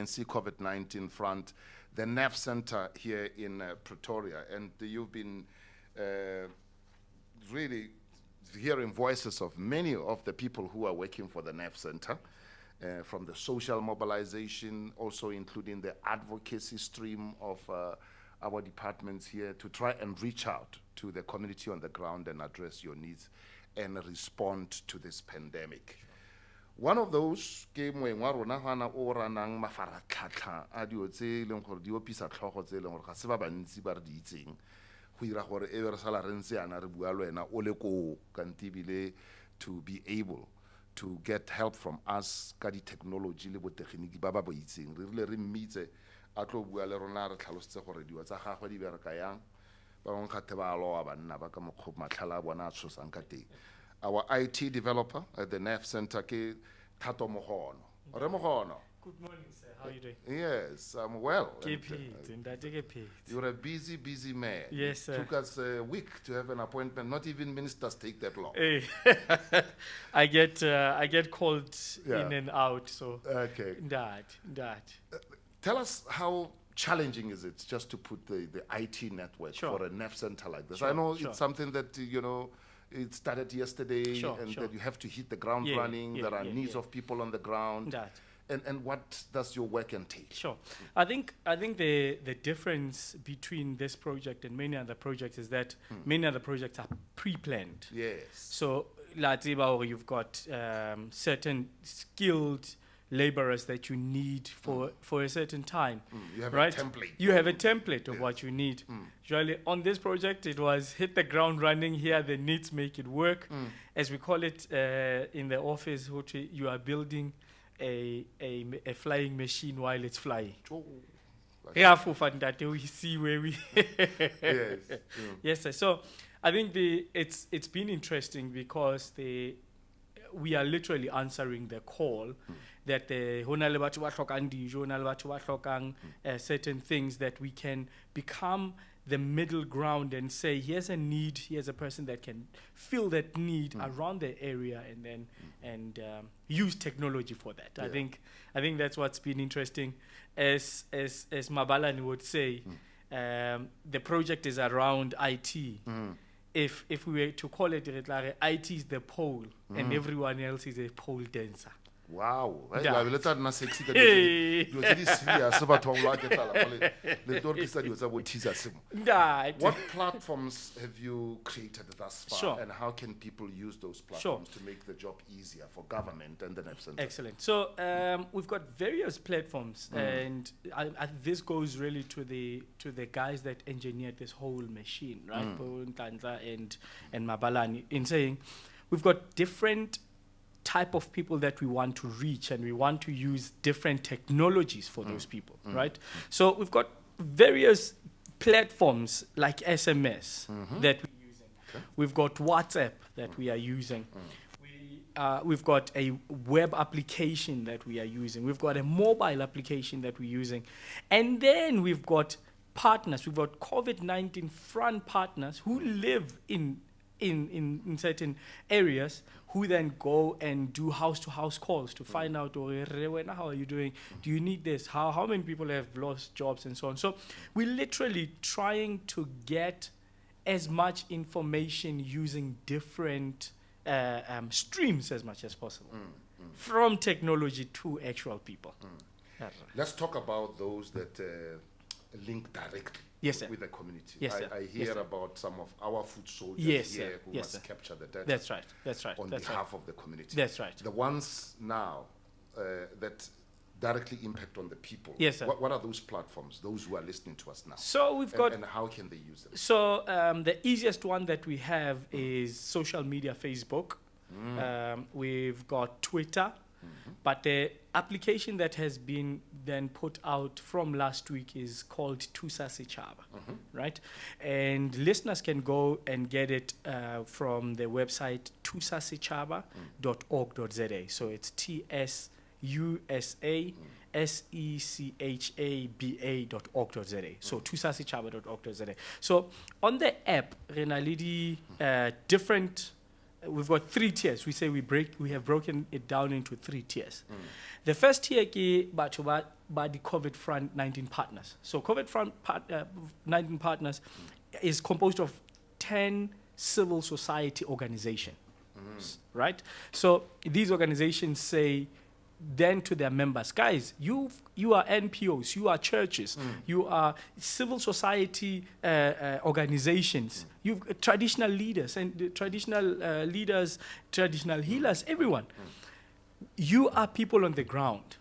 COVID-19 front, the NAF Center here in Pretoria, and you've been really hearing voices of many of the people who are working for the NAF Center, from the social mobilization, also including the advocacy stream of our departments here to try and reach out to the community on the ground and address your needs and respond to this pandemic. One of those ke moeng wa rona gana o ranang mafaratlhatlha a dio tse leng gore di opisa tlhogo tse leng gore ga se ba bantsi ba re di itseng go ira gore e be re sala re ntse ana re bua le wena o le ko kantibile to be able to get help from us ka di technology le botegeniki ba ba bo itseng re rile re mmitse a tlo bua le rona re tlhalosetse gore diwa tsa gagwe di bereka yang ba bang kgathe ba loa banna ba ka mokgwa matlhala a bona a tshosang ka teng. Our IT developer at the NAF Center, Thato Mohono. Mohono. Good morning, sir. How are you doing? Yes, I'm well. You're a busy man. Yes, sir. It took us a week to have an appointment. Not even ministers take that long. Hey. I get called in and out, so. Okay. That. Tell us how challenging is it just to put the IT network for a NAF Center like this? I know it's something that, it started yesterday, that you have to hit the ground running. There are needs of people on the ground. And what does your work entail? Sure. I think the difference between this project and many other projects is that many other projects are pre-planned. Yes. So, you've got certain skilled laborers that you need for a certain time. You have a template. You have a template of what you need. Usually on this project, it was hit the ground running here, the needs make it work. As we call it in the office, you are building a flying machine while it's flying. We see where we... Yes. Yes, sir. So I think it's been interesting because we are literally answering the call that certain things that we can become the middle ground and say, here's a need, here's a person that can fill that need around the area and then use technology for that. Yeah. I think that's what's been interesting. As Mabalani would say, the project is around IT. If we were to call it, IT is the pole and everyone else is a pole dancer. Wow. What platforms have you created thus far, and how can people use those platforms to make the job easier for government and the NAF Center? Excellent. So we've got various platforms, and this goes really to the guys that engineered this whole machine, right? Tanza and Mabalani, in saying we've got different type of people that we want to reach, and we want to use different technologies for those people, right? So we've got various platforms like SMS that we're using. Okay. We've got WhatsApp that we are using. We've got a web application that we are using. We've got a mobile application that we're using. And then we've got partners. We've got COVID-19 front partners who live in certain areas, who then go and do house-to-house calls to find out, how are you doing? Do you need this? How many people have lost jobs and so on? So we're literally trying to get as much information using different streams as much as possible, from technology to actual people. Let's talk about those that link directly with the community. Yes, I hear about some of our food soldiers here who must capture the data. That's right. On behalf of the community. That's right. The ones now that directly impact on the people. Yes, sir. What are those platforms, those who are listening to us now? So we've got... And how can they use them? So the easiest one that we have is social media, Facebook. We've got Twitter. But the application that has been then put out from last week is called Tusasichaba, right? And listeners can go and get it from the website tusasichaba.org.za. So it's TSUSASECHABA.org.za. So tusasichaba.org.za. So on the app, different we've got 3 tiers. We say we have broken it down into 3 tiers. The first tier is by the COVID-19 partners. So COVID-19 partners is composed of 10 civil society organizations, right? So these organizations say then to their members, guys, you are NPOs, you are churches, you are civil society organizations, you've traditional leaders and traditional traditional healers, everyone. You are people on the ground.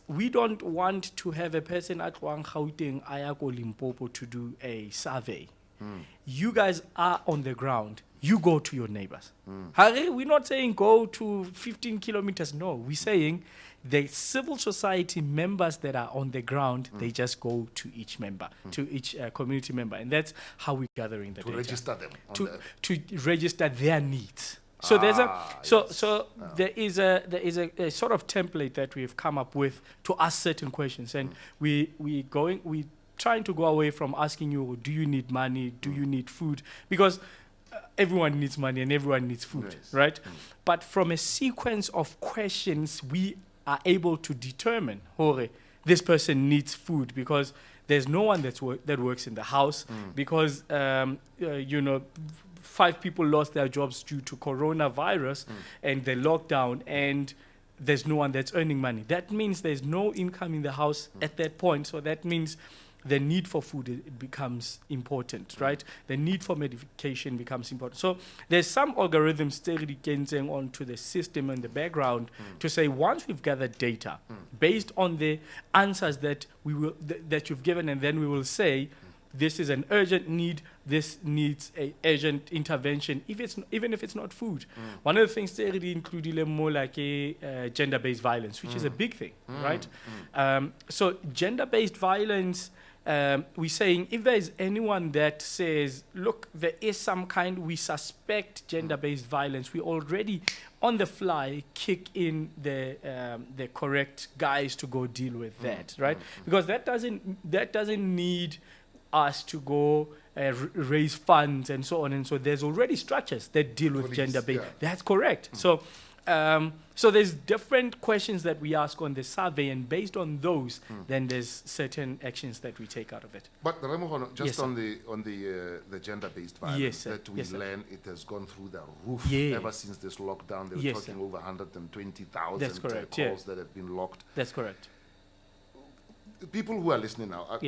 We don't want to have a person at Gauteng, Ayako Limpopo to do a survey. You guys are on the ground. You go to your neighbors. We're not saying go to 15 kilometers. No, we're saying the civil society members that are on the ground, they just go to each member, to each community member. And that's how we're gathering the data. Register them. To register their needs. So there is a sort of template that we've come up with to ask certain questions, and we trying to go away from asking you, do you need money, do you need food, because everyone needs money and everyone needs food, right? But from a sequence of questions, we are able to determine, this person needs food because there's no one that works in the house, because 5 people lost their jobs due to coronavirus and the lockdown, and there's no one that's earning money. That means there's no income in the house at that point. So that means the need for food it becomes important, right? The need for medication becomes important. So there's some algorithms getting onto the system in the background to say, once we've gathered data based on the answers that that you've given, and then we will say, this is an urgent need, this needs a urgent intervention, even if it's not food. One of the things they really include more like a gender-based violence, which is a big thing, right? So gender-based violence, we're saying if there is anyone that says, look, there is some kind, we suspect gender-based violence, we already on the fly kick in the correct guys to go deal with that, right? Because that doesn't need us to go raise funds and so on and so. There's already structures that deal with gender-based. That's correct. So there's different questions that we ask on the survey, and based on those, then there's certain actions that we take out of it. But Mohono, just on the gender-based violence that we learn, it has gone through the roof ever since this lockdown. They were talking over 120,000 calls that have been locked. That's correct. People who are listening now,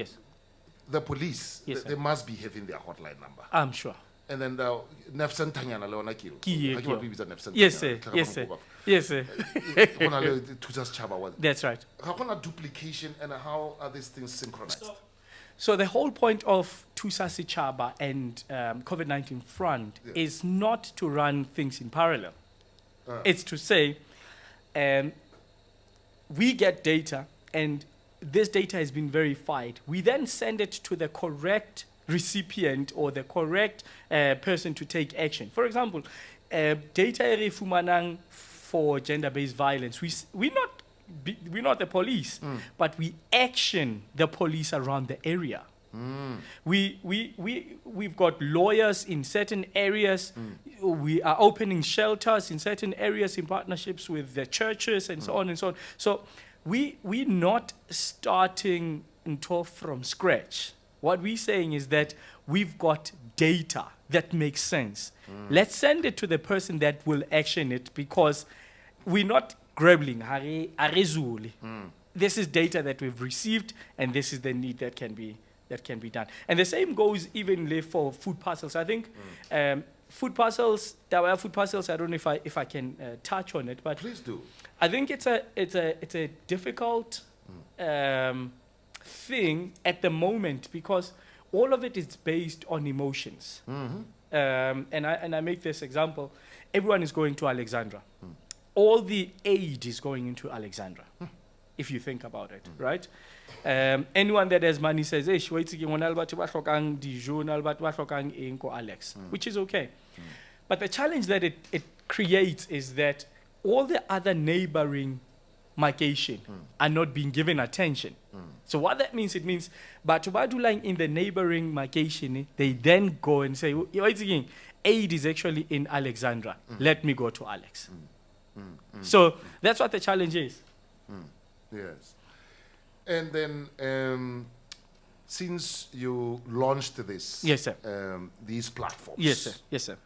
the police, they must be having their hotline number. I'm sure. And then the Nefsen Tanyana Leona Kil. Yes, sir. Yes, sir. That's right. How can a duplication and how are these things synchronized? So the whole point of Tusasi Chaba and COVID-19 Front is not to run things in parallel. It's to say, we get data, and this data has been verified. We then send it to the correct recipient or the correct person to take action. For example, data for gender-based violence, we're not the police, but we action the police around the area. We've got lawyers in certain areas. We are opening shelters in certain areas in partnerships with the churches and so on and so on. So we're not starting from scratch. What we're saying is that we've got data that makes sense. Let's send it to the person that will action it, because we're not grabbling. This is data that we've received, and this is the need that can be done. And the same goes even for food parcels. I think food parcels, I don't know if I can touch on it, but please do. I think it's a difficult thing at the moment, because all of it is based on emotions. And I make this example. Everyone is going to Alexandra. All the aid is going into Alexandra, if you think about it, right? Anyone that has money says, Alex, which is okay. But the challenge that it creates is that all the other neighboring migration are not being given attention. So what that means, it means Batubadulang in the neighboring migration, they then go and say, aid is actually in Alexandra. Let me go to Alex. So that's what the challenge is. Yes. And then, since you launched this, Yes, sir. These platforms, Yes, sir. Yes, sir.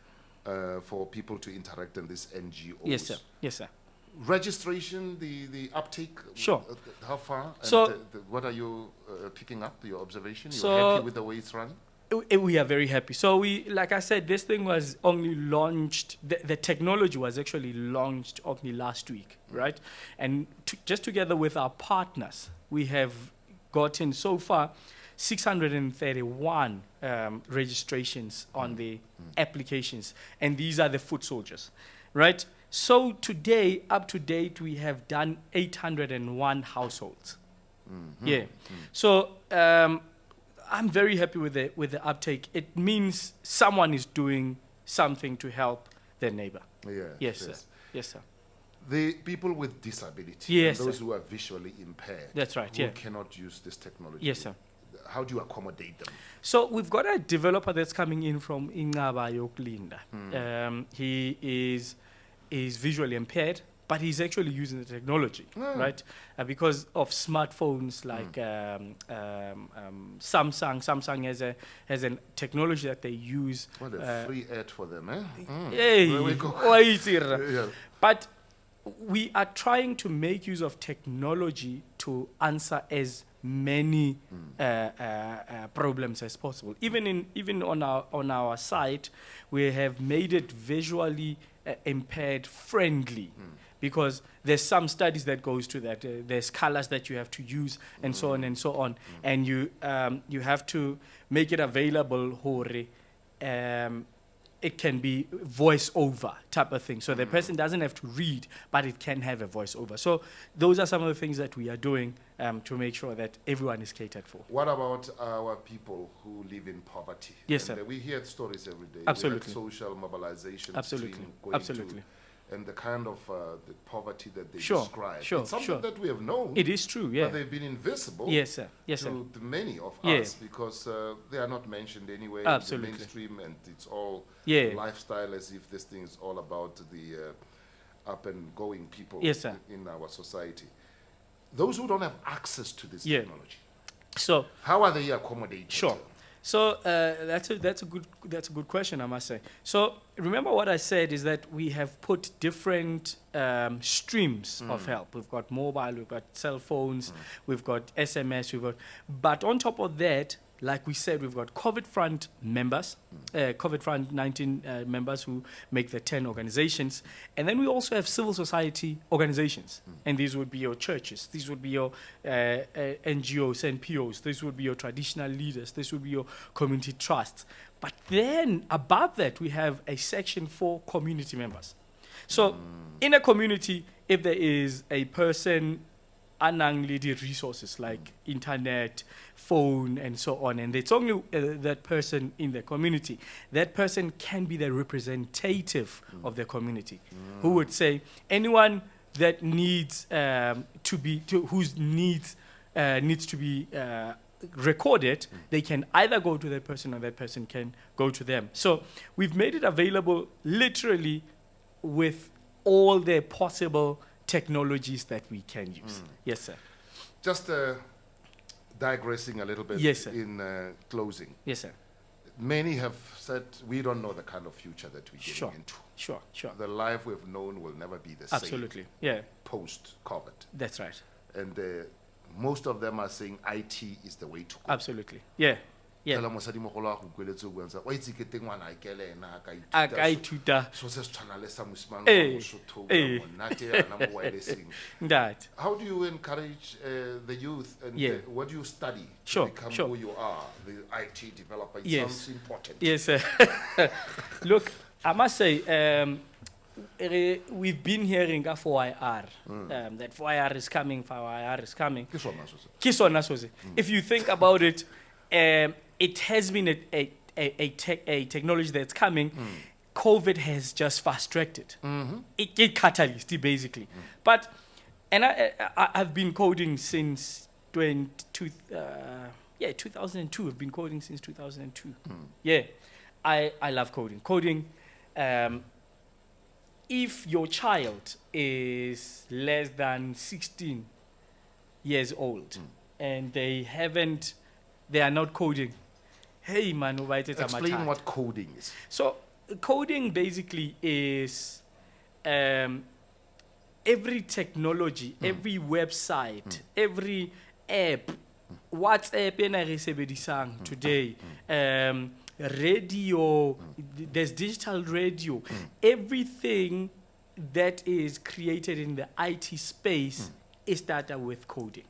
For people to interact in these NGOs, Yes, sir. Yes, sir. registration, the uptake, Sure. How far? So- and what are you picking up? Your observation? You're So- happy with the way it's running? We are very happy. So we, like I said, this thing was only launched, the technology was actually launched only last week, right? And just together with our partners, we have gotten so far 631 registrations on the applications. And these are the foot soldiers, right? So today, up to date, we have done 801 households. Yeah. So I'm very happy with the uptake. It means someone is doing something to help their neighbor. Yes, sir. Yes, sir. The people with disability, Yes, and those sir. who are visually impaired, That's right, who yeah. cannot use this technology. Yes, sir. How do you accommodate them? So we've got a developer that's coming in from Ingaba Yoklinda. He is visually impaired, but he's actually using the technology, right? Because of smartphones like Samsung. Samsung has a technology that they use. What a free ad for them, eh? Hey, There we go. Yeah. But we are trying to make use of technology to answer as many problems as possible. Even on our site, we have made it visually impaired friendly, because there's some studies that goes to that. There's colors that you have to use, and so on and so on, and you have to make it available. It can be voice over type of thing. So the person doesn't have to read, but it can have a voice over. So those are some of the things that we are doing to make sure that everyone is catered for. What about our people who live in poverty? Yes, And sir. we hear stories every day. Absolutely. We have social mobilization Absolutely. stream going Absolutely. and the kind of the poverty that they Sure, describe. sure, It's something sure. that we have known. It is true, yeah. But they've been invisible Yes, sir. Yes, sir. to many of Yeah. us because they are not mentioned anywhere Absolutely. in the mainstream, and it's all Yeah. lifestyle, as if this thing is all about the up and going people Yes, sir. in our society. Those who don't have access to this Yeah. technology, So how are they accommodated? sure. So that's a good question, I must say. So remember what I said is that we have put different streams of help. We've got mobile, we've got cell phones, we've got SMS, but on top of that, like we said, we've got COVID front members, COVID-19 members who make the 10 organizations. And then we also have civil society organizations. And these would be your churches. These would be your NGOs, NPOs. These would be your traditional leaders. This would be your community trusts. But then above that, we have a section for community members. So in a community, if there is a person unlimited resources like internet, phone, and so on, and it's only that person in the community, that person can be the representative of the community, who would say anyone that needs whose needs to be recorded, they can either go to that person or that person can go to them. So we've made it available literally with all the possible technologies that we can use. Yes, sir. Just digressing a little bit. Yes, sir. In closing. Yes, sir. Many have said we don't know the kind of future that we're getting into. Sure. The life we've known will never be the Absolutely. same Yeah, post-COVID. that's right. And most of them are saying IT is the way to go. Absolutely. Yeah. Yeah. Tela mosadimogolo a go kweletse go ntsa wa itse ke teng ngwana a kele ena a ka A ka ithuta ithuta. so se se tshwana le sa mosimane Eh, wa Mosotho eh. ka monate yana mo wirelessing. That. How do you encourage the youth and Yeah. what do you study Sure, to become sure. who you are, the IT developer? It Yes. sounds important. Yes, sir. Look, I must say, we've been hearing that 4IR, that 4IR is coming, 4IR is coming. Ke sona so se. Kisona soze. If you think about it, it has been a technology that's coming. COVID has just fast-tracked it. It catalyzed it, basically. But, and I've been coding since 2002. I've been coding since 2002. Yeah. I love coding. Coding, if your child is less than 16 years old and they are not coding, hey man, Explain what coding is. So coding basically is every technology, every website, every app, WhatsApp ena re sebedisang today, radio, there's digital radio, everything that is created in the IT space is started with coding.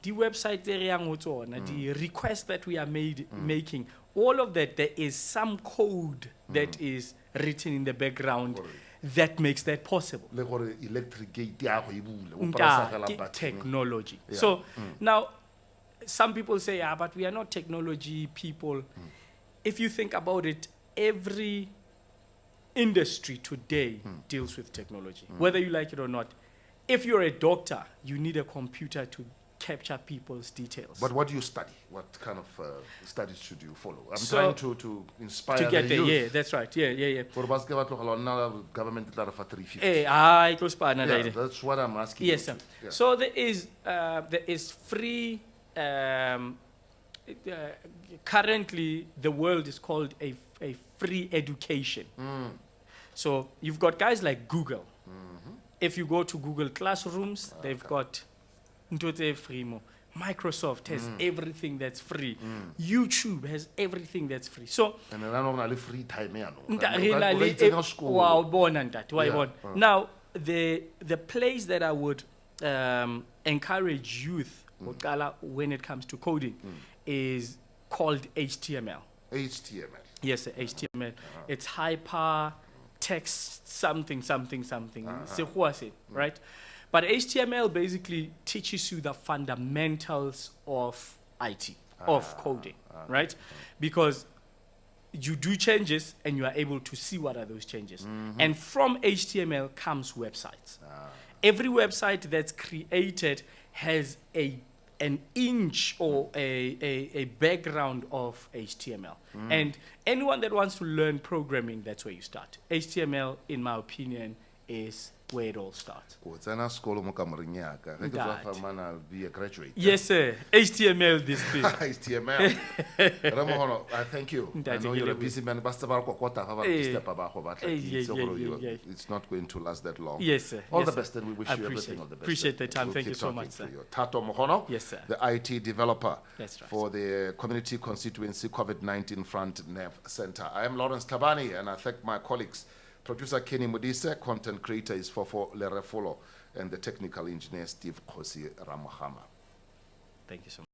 The website the requests that we are making, all of that, there is some code that is written in the background that makes that possible. Technology. Yeah. So now, some people say, but we are not technology people. If you think about it, every industry today deals with technology, whether you like it or not. If you're a doctor, you need a computer to capture people's details. But what do you study? What kind of studies should you follow? I'm So, trying to inspire to get the there, youth. yeah, that's right. Yeah. For government for 350. It was fun. Yeah, that's what I'm asking. Yes, you sir. to- yeah. So there is free. Currently, the world is called a free education. So you've got guys like Google. If you go to Google Classrooms, they've got Ntote Free. Microsoft has everything that's free. YouTube has everything that's free. So And then I normally free time. wow, born and that. Why Yeah. born? Now the place that I would encourage youth when it comes to coding is called HTML. HTML. Yes, sir, HTML. It's hyper text something. Right? But HTML basically teaches you the fundamentals of IT, of coding, right? Because you do changes and you are able to see what are those changes. And from HTML comes websites. Every website that's created has an inch or a background of HTML. And anyone that wants to learn programming, that's where you start. HTML, in my opinion, is where it all starts. I'll be a graduate. Yes, sir. HTML, this thing. HTML. Mohono, I thank you. I Ntate know you're a Gilebo. busy man. It's not going to last that long. Yes, sir. All Yes, the sir. best, and we wish I you everything. All the best. appreciate the time. We'll Thank keep you so talking much, to sir. you. Thato Mohono, Yes, sir. the IT developer That's right. for the Community Constituency Covid-19 Front Nav Center. I am Lawrence Tabani, and I thank my colleagues. Producer Kenny Modise, content creator is Fofo Lerefolo, and the technical engineer Steve Kosi Ramahama. Thank you so much.